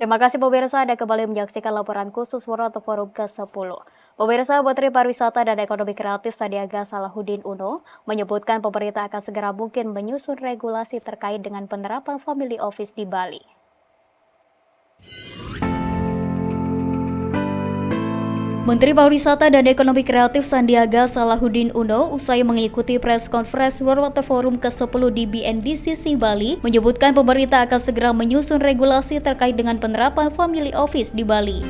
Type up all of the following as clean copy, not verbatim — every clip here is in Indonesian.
Terima kasih pemirsa, Anda kembali menyaksikan laporan khusus World Forum ke-10. Pemirsa, Menteri Pariwisata dan Ekonomi Kreatif Sandiaga Salahuddin Uno menyebutkan pemerintah akan segera mungkin menyusun regulasi terkait dengan penerapan family office di Bali. Menteri Pariwisata dan Ekonomi Kreatif Sandiaga Salahuddin Uno usai mengikuti press conference World Water Forum ke-10 di BNDCC Bali menyebutkan pemerintah akan segera menyusun regulasi terkait dengan penerapan family office di Bali.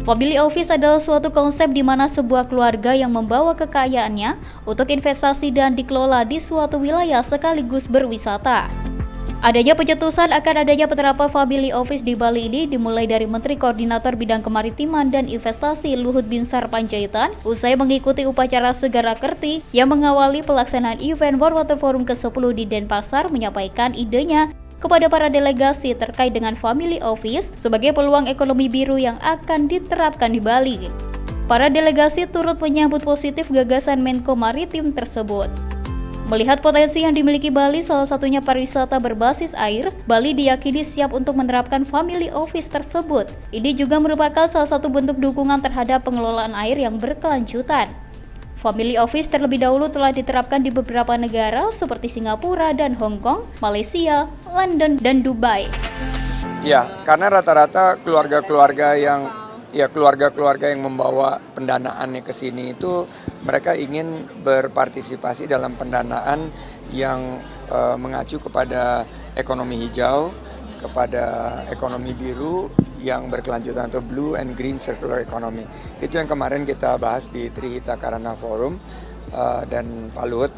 Family office adalah suatu konsep di mana sebuah keluarga yang membawa kekayaannya untuk investasi dan dikelola di suatu wilayah sekaligus berwisata. Adanya pencetusan akan adanya penerapan family office di Bali ini dimulai dari Menteri Koordinator Bidang Kemaritiman dan Investasi Luhut Binsar Panjaitan usai mengikuti upacara Segara Kerti yang mengawali pelaksanaan event World Water Forum ke-10 di Denpasar menyampaikan idenya kepada para delegasi terkait dengan family office sebagai peluang ekonomi biru yang akan diterapkan di Bali. Para delegasi turut menyambut positif gagasan Menko Maritim tersebut. Melihat potensi yang dimiliki Bali, salah satunya pariwisata berbasis air, Bali diyakini siap untuk menerapkan family office tersebut. Ini juga merupakan salah satu bentuk dukungan terhadap pengelolaan air yang berkelanjutan. Family office terlebih dahulu telah diterapkan di beberapa negara seperti Singapura dan Hong Kong, Malaysia, London, dan Dubai. Ya, karena rata-rata keluarga-keluarga yang membawa pendanaannya ke sini itu mereka ingin berpartisipasi dalam pendanaan yang mengacu kepada ekonomi hijau, kepada ekonomi biru yang berkelanjutan atau blue and green circular economy. Itu yang kemarin kita bahas di Trihita Karana Forum dan Pak Luhut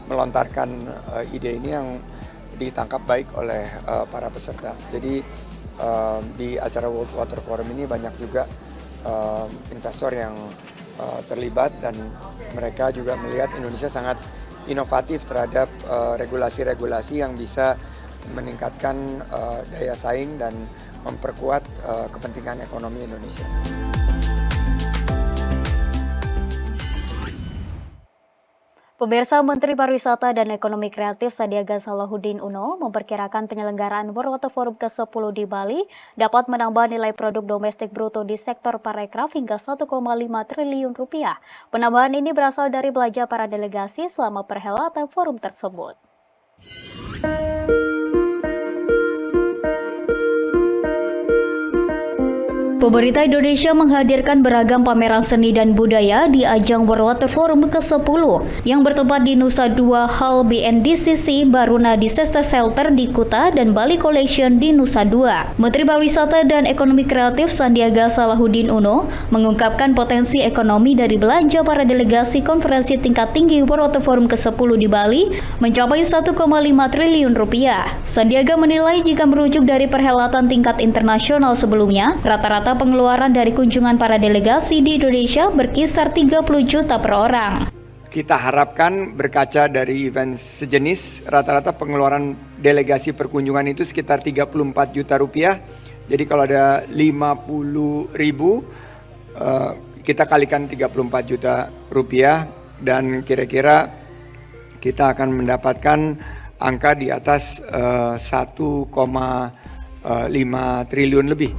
melontarkan ide ini yang ditangkap baik oleh para peserta. Jadi di acara World Water Forum ini banyak juga investor yang terlibat dan mereka juga melihat Indonesia sangat inovatif terhadap regulasi-regulasi yang bisa meningkatkan daya saing dan memperkuat kepentingan ekonomi Indonesia. Pemirsa, Menteri Pariwisata dan Ekonomi Kreatif Sandiaga Salahuddin Uno memperkirakan penyelenggaraan World Water Forum ke-10 di Bali dapat menambah nilai produk domestik bruto di sektor parekraf hingga 1,5 triliun rupiah. Penambahan ini berasal dari belanja para delegasi selama perhelatan forum tersebut. Pemerintah Indonesia menghadirkan beragam pameran seni dan budaya di ajang World Water Forum ke-10 yang bertempat di Nusa Dua Hall BNDCC, Baruna di Sesta Shelter di Kuta, dan Bali Collection di Nusa Dua. Menteri Pariwisata dan Ekonomi Kreatif Sandiaga Salahuddin Uno mengungkapkan potensi ekonomi dari belanja para delegasi konferensi tingkat tinggi World Water Forum ke-10 di Bali mencapai 1,5 triliun rupiah. Sandiaga menilai jika merujuk dari perhelatan tingkat internasional sebelumnya, rata-rata pengeluaran dari kunjungan para delegasi di Indonesia berkisar 30 juta per orang. Kita harapkan berkaca dari event sejenis, rata-rata pengeluaran delegasi perkunjungan itu sekitar 34 juta rupiah. Jadi kalau ada 50 ribu, kita kalikan 34 juta rupiah dan kira-kira kita akan mendapatkan angka di atas 1,5 triliun lebih.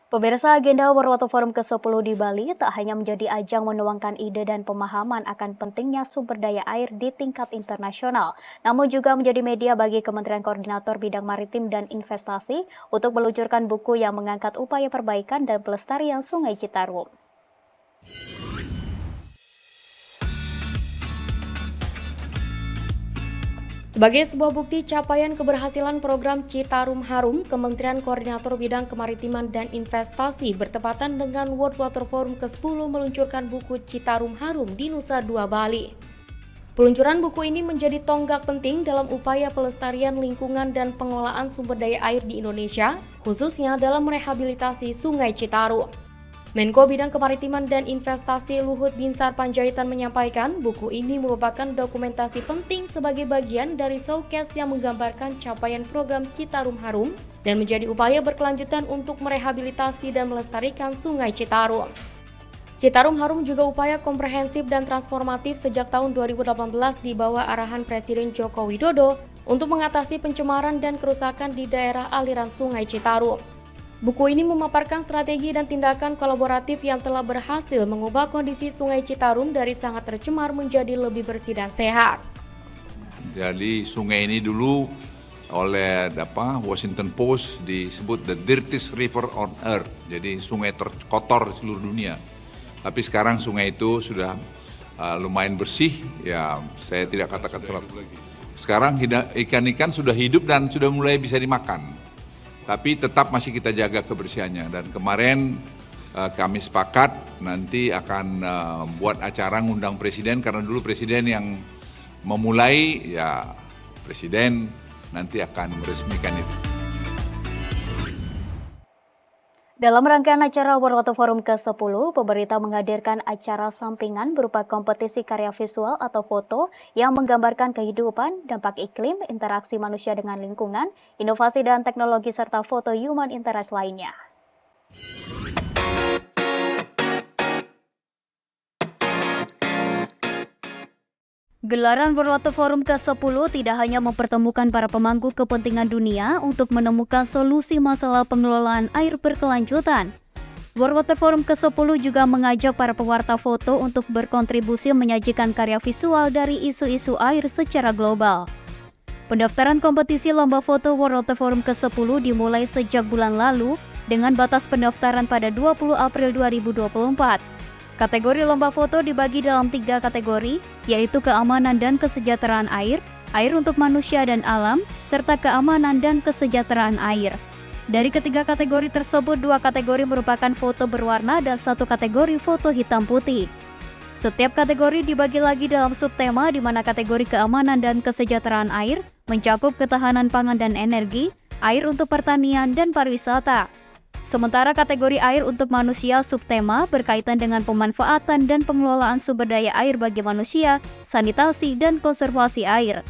Pemirsa, agenda World Water Forum ke-10 di Bali tak hanya menjadi ajang menuangkan ide dan pemahaman akan pentingnya sumber daya air di tingkat internasional, namun juga menjadi media bagi Kementerian Koordinator Bidang Maritim dan Investasi untuk meluncurkan buku yang mengangkat upaya perbaikan dan pelestarian Sungai Citarum. Sebagai sebuah bukti capaian keberhasilan program Citarum Harum, Kementerian Koordinator Bidang Kemaritiman dan Investasi bertepatan dengan World Water Forum ke-10 meluncurkan buku Citarum Harum di Nusa Dua, Bali. Peluncuran buku ini menjadi tonggak penting dalam upaya pelestarian lingkungan dan pengelolaan sumber daya air di Indonesia, khususnya dalam merehabilitasi Sungai Citarum. Menko Bidang Kemaritiman dan Investasi Luhut Binsar Panjaitan menyampaikan buku ini merupakan dokumentasi penting sebagai bagian dari showcase yang menggambarkan capaian program Citarum Harum dan menjadi upaya berkelanjutan untuk merehabilitasi dan melestarikan Sungai Citarum. Citarum Harum juga upaya komprehensif dan transformatif sejak tahun 2018 di bawah arahan Presiden Joko Widodo untuk mengatasi pencemaran dan kerusakan di daerah aliran Sungai Citarum. Buku ini memaparkan strategi dan tindakan kolaboratif yang telah berhasil mengubah kondisi Sungai Citarum dari sangat tercemar menjadi lebih bersih dan sehat. Jadi sungai ini dulu oleh Washington Post disebut the dirtiest river on earth. Jadi sungai terkotor di seluruh dunia. Tapi sekarang sungai itu sudah lumayan bersih. Ya, saya tidak katakan terlalu. Sekarang ikan-ikan sudah hidup dan sudah mulai bisa dimakan. Tapi tetap masih kita jaga kebersihannya. Dan kemarin kami sepakat nanti akan buat acara ngundang presiden, karena dulu presiden yang memulai, ya presiden nanti akan meresmikan itu. Dalam rangkaian acara World Water Forum ke-10, pemerintah menghadirkan acara sampingan berupa kompetisi karya visual atau foto yang menggambarkan kehidupan, dampak iklim, interaksi manusia dengan lingkungan, inovasi dan teknologi, serta foto human interest lainnya. Gelaran World Water Forum ke-10 tidak hanya mempertemukan para pemangku kepentingan dunia untuk menemukan solusi masalah pengelolaan air berkelanjutan. World Water Forum ke-10 juga mengajak para pewarta foto untuk berkontribusi menyajikan karya visual dari isu-isu air secara global. Pendaftaran kompetisi lomba foto World Water Forum ke-10 dimulai sejak bulan lalu dengan batas pendaftaran pada 20 April 2024. Kategori lomba foto dibagi dalam 3 kategori, yaitu keamanan dan kesejahteraan air, air untuk manusia dan alam, serta keamanan dan kesejahteraan air. Dari ketiga kategori tersebut, 2 kategori merupakan foto berwarna dan 1 kategori foto hitam putih. Setiap kategori dibagi lagi dalam subtema, di mana kategori keamanan dan kesejahteraan air mencakup ketahanan pangan dan energi, air untuk pertanian dan pariwisata. Sementara kategori air untuk manusia subtema berkaitan dengan pemanfaatan dan pengelolaan sumber daya air bagi manusia, sanitasi, dan konservasi air.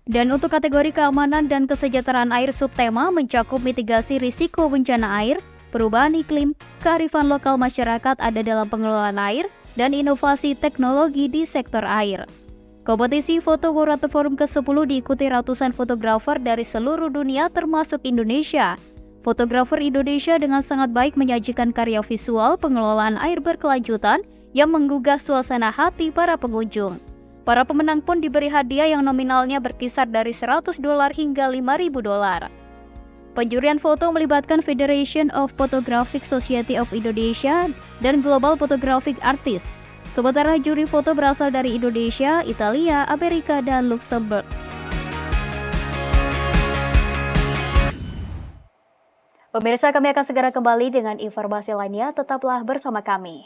Dan untuk kategori keamanan dan kesejahteraan air subtema mencakup mitigasi risiko bencana air, perubahan iklim, kearifan lokal masyarakat ada dalam pengelolaan air, dan inovasi teknologi di sektor air. Kompetisi foto World Water Forum ke-10 diikuti ratusan fotografer dari seluruh dunia termasuk Indonesia. Fotografer Indonesia dengan sangat baik menyajikan karya visual pengelolaan air berkelanjutan yang menggugah suasana hati para pengunjung. Para pemenang pun diberi hadiah yang nominalnya berkisar dari $100 hingga $5.000. Penjurian foto melibatkan Federation of Photographic Society of Indonesia dan Global Photographic Artists. Sementara juri foto berasal dari Indonesia, Italia, Amerika, dan Luxembourg. Pemirsa, kami akan segera kembali dengan informasi lainnya. Tetaplah bersama kami.